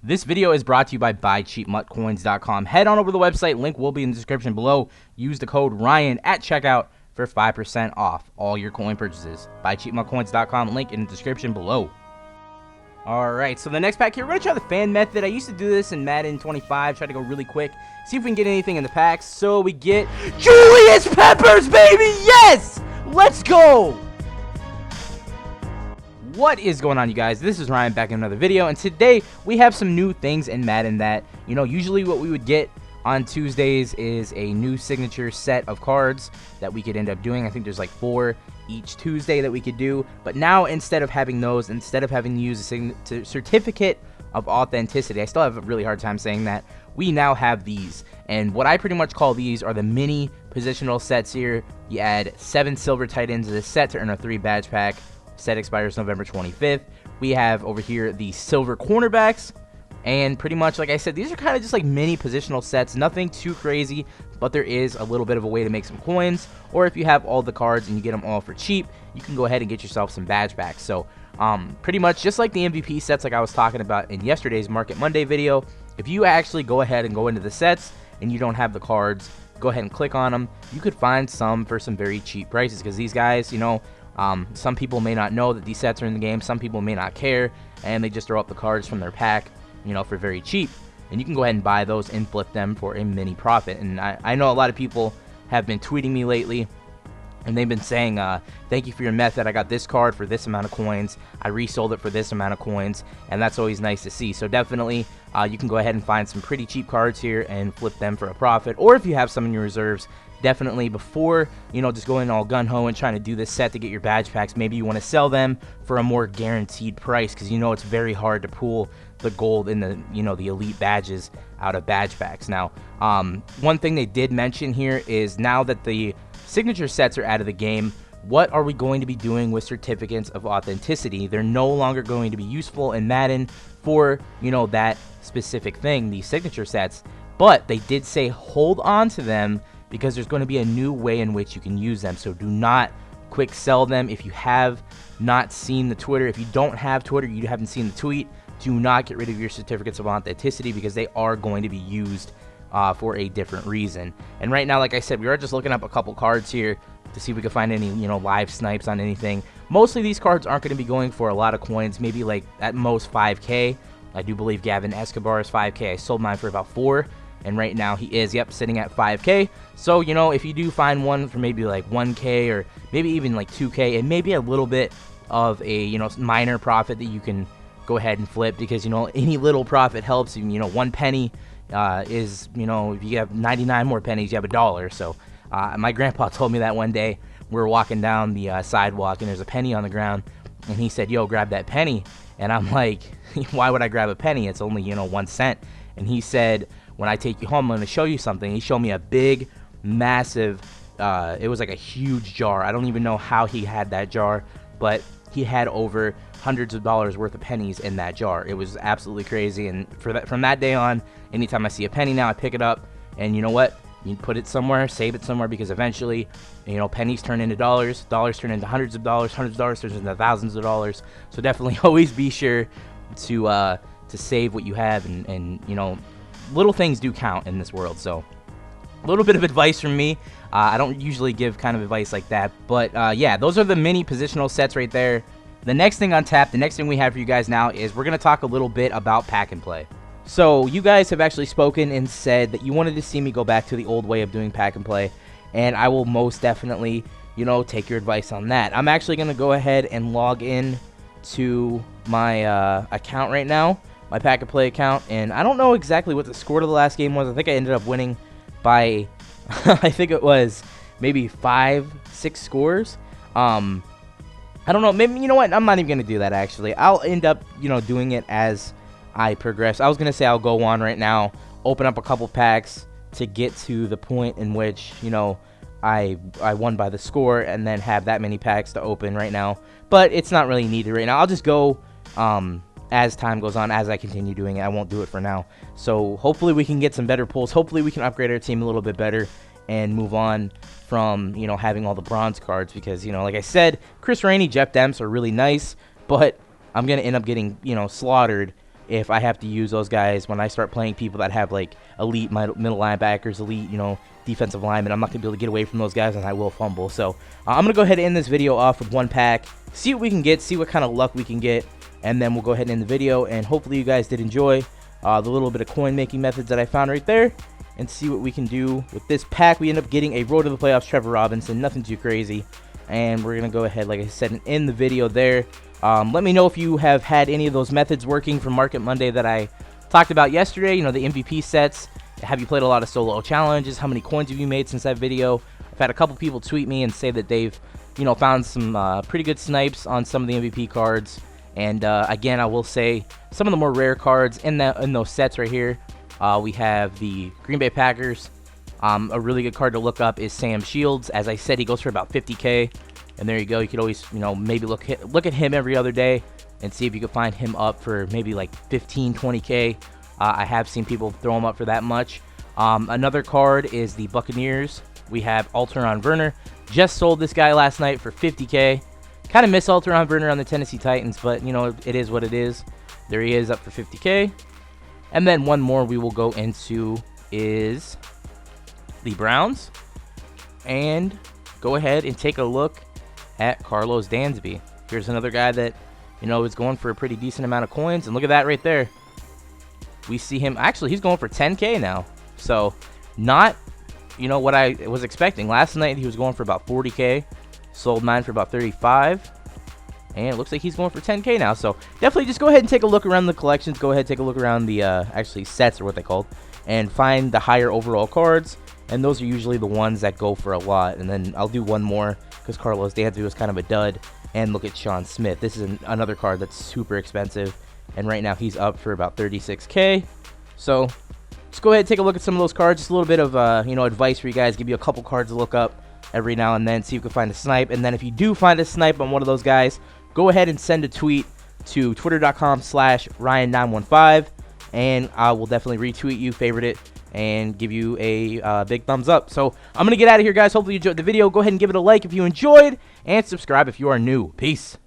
This video is brought to you by BuyCheapMutCoins.com. Head on over to the website. Link will be in the description below. Use the code Ryan at checkout for 5% off all your coin purchases. BuyCheapMutCoins.com. Link in the description below. Alright, so the next pack here, we're going to try the fan method. I used to do this in Madden 25. Try to go really quick. See if we can get anything in the packs. So we get Julius Peppers, baby! Yes! Let's go! What is going on, you guys? This is Ryan back in another video, and today we have some new things in Madden that, usually what we would get on Tuesdays is a new signature set of cards that we could end up doing. I think there's like 4 each Tuesday that we could do, but now instead of having those, instead of having to use a certificate of authenticity, I still have a really hard time saying that, we now have these. And what I pretty much call these are the mini positional sets here. You add 7 silver tight ends to this set to earn a 3 badge pack. Set expires November 25th. We have over here the silver cornerbacks, and pretty much, like I said, these are kind of just like mini positional sets, nothing too crazy, but there is a little bit of a way to make some coins. Or if you have all the cards and you get them all for cheap, you can go ahead and get yourself some badge packs. So pretty much just like the MVP sets like I was talking about in yesterday's Market Monday video, if you actually go ahead and go into the sets and you don't have the cards, go ahead and click on them. You could find some for some very cheap prices, because these guys, some people may not know that these sets are in the game. Some people may not care, and they just throw up the cards from their pack, for very cheap. And you can go ahead and buy those and flip them for a mini profit. And I know a lot of people have been tweeting me lately, and they've been saying, thank you for your method. I got this card for this amount of coins. I resold it for this amount of coins, and that's always nice to see. So definitely, you can go ahead and find some pretty cheap cards here and flip them for a profit. Or if you have some in your reserves, definitely before, just going all gun-ho and trying to do this set to get your badge packs, maybe you want to sell them for a more guaranteed price, because it's very hard to pull the gold and the elite badges out of badge packs. Now, one thing they did mention here is now that the signature sets are out of the game, what are we going to be doing with certificates of authenticity? They're no longer going to be useful in Madden for, that specific thing, these signature sets, but they did say hold on to them, because there's going to be a new way in which you can use them. So do not quick sell them. If you have not seen the Twitter, if you don't have Twitter, you haven't seen the tweet, do not get rid of your certificates of authenticity, because they are going to be used for a different reason. And right now, like I said, we are just looking up a couple cards here to see if we can find any, live snipes on anything. Mostly these cards aren't going to be going for a lot of coins, maybe like at most 5K. I do believe Gavin Escobar is 5K. I sold mine for about 4. And right now he is, sitting at 5K. So, if you do find one for maybe like 1K or maybe even like 2K, and maybe a little bit of a, minor profit that you can go ahead and flip, because, any little profit helps. 1 penny is, if you have 99 more pennies, you have $1. So my grandpa told me that one day. We were walking down the sidewalk, and there's a penny on the ground, and he said, yo, grab that penny. And I'm like, why would I grab a penny? It's only, 1 cent. And he said, when I take you home, I'm going to show you something. He showed me a big, massive, it was like a huge jar. I don't even know how he had that jar, but he had over hundreds of dollars worth of pennies in that jar. It was absolutely crazy. And from that day on, anytime I see a penny now, I pick it up. And you know what? You put it somewhere, save it somewhere, because eventually, pennies turn into dollars. Dollars turn into hundreds of dollars. Hundreds of dollars turn into thousands of dollars. So definitely always be sure to save what you have, and little things do count in this world. So a little bit of advice from me. I don't usually give kind of advice like that, but yeah, those are the mini positional sets right there. The next thing on tap, the next thing we have for you guys now is we're going to talk a little bit about pack and play. So you guys have actually spoken and said that you wanted to see me go back to the old way of doing pack and play, and I will most definitely, take your advice on that. I'm actually going to go ahead and log in to my account right now, my pack and play account, and I don't know exactly what the score to the last game was. I think I ended up winning by I think it was maybe 5-6 scores. I don't know, maybe, you know what, I'm not even gonna do that. Actually, I'll end up doing it as I progress. I was gonna say I'll go on right now, open up a couple packs to get to the point in which I won by the score, and then have that many packs to open right now, but it's not really needed right now. I'll just go as time goes on, as I continue doing it. I won't do it for now. So hopefully we can get some better pulls. Hopefully we can upgrade our team a little bit better and move on from, having all the bronze cards, because, like I said, Chris Rainey, Jeff Demps are really nice, but I'm going to end up getting, slaughtered if I have to use those guys when I start playing people that have like elite middle linebackers, elite, you know, defensive linemen. I'm not going to be able to get away from those guys, and I will fumble. So I'm going to go ahead and end this video off with one pack, see what we can get, see what kind of luck we can get, and then we'll go ahead and end the video. And hopefully you guys did enjoy the little bit of coin making methods that I found right there, and see what we can do with this pack. We end up getting a road to the playoffs Trevor Robinson, nothing too crazy. And we're going to go ahead, like I said, and end the video there. Let me know if you have had any of those methods working from Market Monday that I talked about yesterday. You know, the MVP sets. Have you played a lot of solo challenges? How many coins have you made since that video? I've had a couple people tweet me and say that they've, you know, found some pretty good snipes on some of the MVP cards. And again, I will say some of the more rare cards in those sets right here. We have the Green Bay Packers. A really good card to look up is Sam Shields. As I said, he goes for about 50K. And there you go. You could always, you know, maybe look at him every other day and see if you could find him up for maybe like 15, 20K. I have seen people throw him up for that much. Another card is the Buccaneers. We have Alteron Werner. Just sold this guy last night for 50K. Kind of miss Alteron Werner on the Tennessee Titans, but, you know, it is what it is. There he is, up for 50K. And then one more we will go into is the Browns. And go ahead and take a look at Karlos Dansby. Here's another guy that, you know, is going for a pretty decent amount of coins. And look at that right there. We see him. Actually, he's going for 10K now. So, not, you know, what I was expecting. Last night, he was going for about 40K. Sold mine for about 35. And it looks like he's going for 10K now. So, definitely just go ahead and take a look around the collections. Go ahead and take a look around the, actually, sets are what they called. And find the higher overall cards. And those are usually the ones that go for a lot. And then I'll do one more because Karlos Dansby was kind of a dud. And look at Sean Smith. This is another card that's super expensive. And right now he's up for about 36K. So just go ahead and take a look at some of those cards. Just a little bit of you know, advice for you guys. Give you a couple cards to look up every now and then. See if you can find a snipe. And then if you do find a snipe on one of those guys, go ahead and send a tweet to twitter.com/Ryan915. And I will definitely retweet you, favorite it, and give you a big thumbs up. So I'm going to get out of here, guys. Hopefully you enjoyed the video. Go ahead and give it a like if you enjoyed, and subscribe if you are new. Peace.